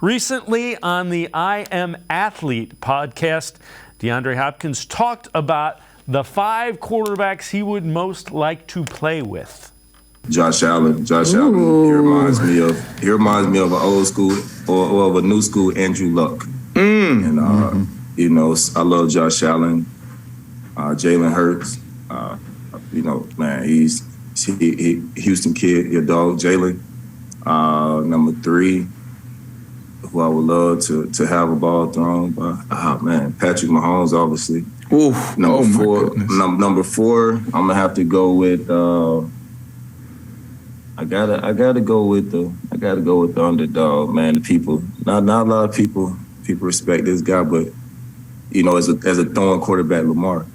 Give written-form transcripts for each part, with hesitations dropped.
Recently on the I Am Athlete podcast, DeAndre Hopkins talked about the 5 quarterbacks he would most like to play with. Josh Allen. He reminds me of an old school or of a new school Andrew Luck. And I love Josh Allen. Jalen Hurts. He's Houston kid, your dog, Jalen. Number 3, who I would love to have a ball thrown by. Patrick Mahomes, obviously. Oof. Number 4, I'm gonna have to go with. I gotta go with the underdog, man. The people, not a lot of people respect this guy, but as a throwing quarterback, Lamar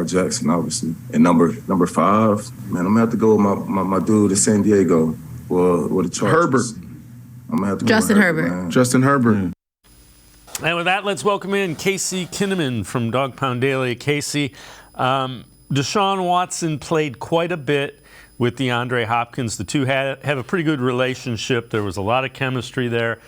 Jackson, obviously. And number 5, man, I'm gonna have to go with my dude in San Diego or the Chargers. Herbert. I'm gonna have to go Justin with Herbert. Man. Justin Herbert. And with that, let's welcome in Casey Kinnamon from Dog Pound Daily. Casey, Deshaun Watson played quite a bit with DeAndre Hopkins. The two have a pretty good relationship. There was a lot of chemistry there.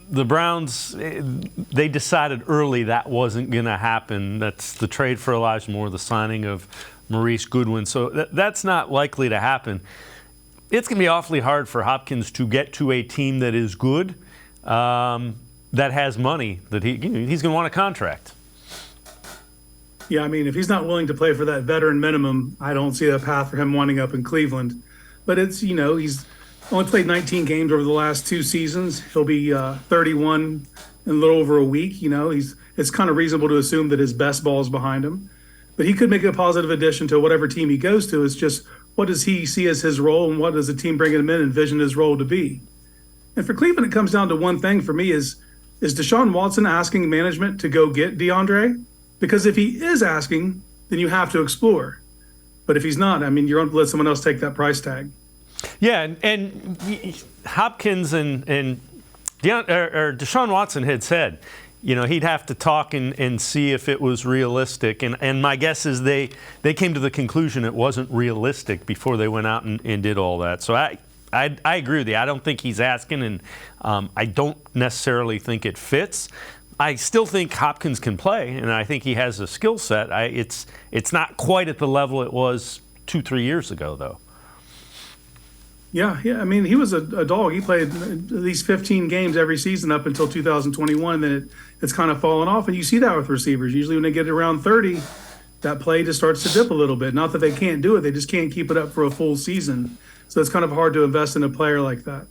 The Browns, they decided early that wasn't going to happen. That's the trade for Elijah Moore, the signing of Maurice Goodwin. So that's not likely to happen. It's going to be awfully hard for Hopkins to get to a team that is good, that has money, that he's going to want a contract. Yeah, I mean, if he's not willing to play for that veteran minimum, I don't see a path for him winding up in Cleveland. But it's, he's only played 19 games over the last 2 seasons. He'll be 31 in a little over a week. It's kind of reasonable to assume that his best ball is behind him. But he could make a positive addition to whatever team he goes to. It's just, what does he see as his role, and what does the team bringing him in envision his role to be? And for Cleveland, it comes down to one thing for me is Deshaun Watson asking management to go get DeAndre? Because if he is asking, then you have to explore. But if he's not, you're going to let someone else take that price tag. Yeah, and Hopkins and Deshaun Watson had said, he'd have to talk and see if it was realistic. And my guess is they came to the conclusion it wasn't realistic before they went out and did all that. So I agree with you. I don't think he's asking, and I don't necessarily think it fits. I still think Hopkins can play, and I think he has a skill set. It's not quite at the level it was 2-3 years ago, though. Yeah. He was a dog. He played at least 15 games every season up until 2021. Then it's kind of fallen off, and you see that with receivers. Usually when they get around 30, that play just starts to dip a little bit. Not that they can't do it, they just can't keep it up for a full season. So it's kind of hard to invest in a player like that.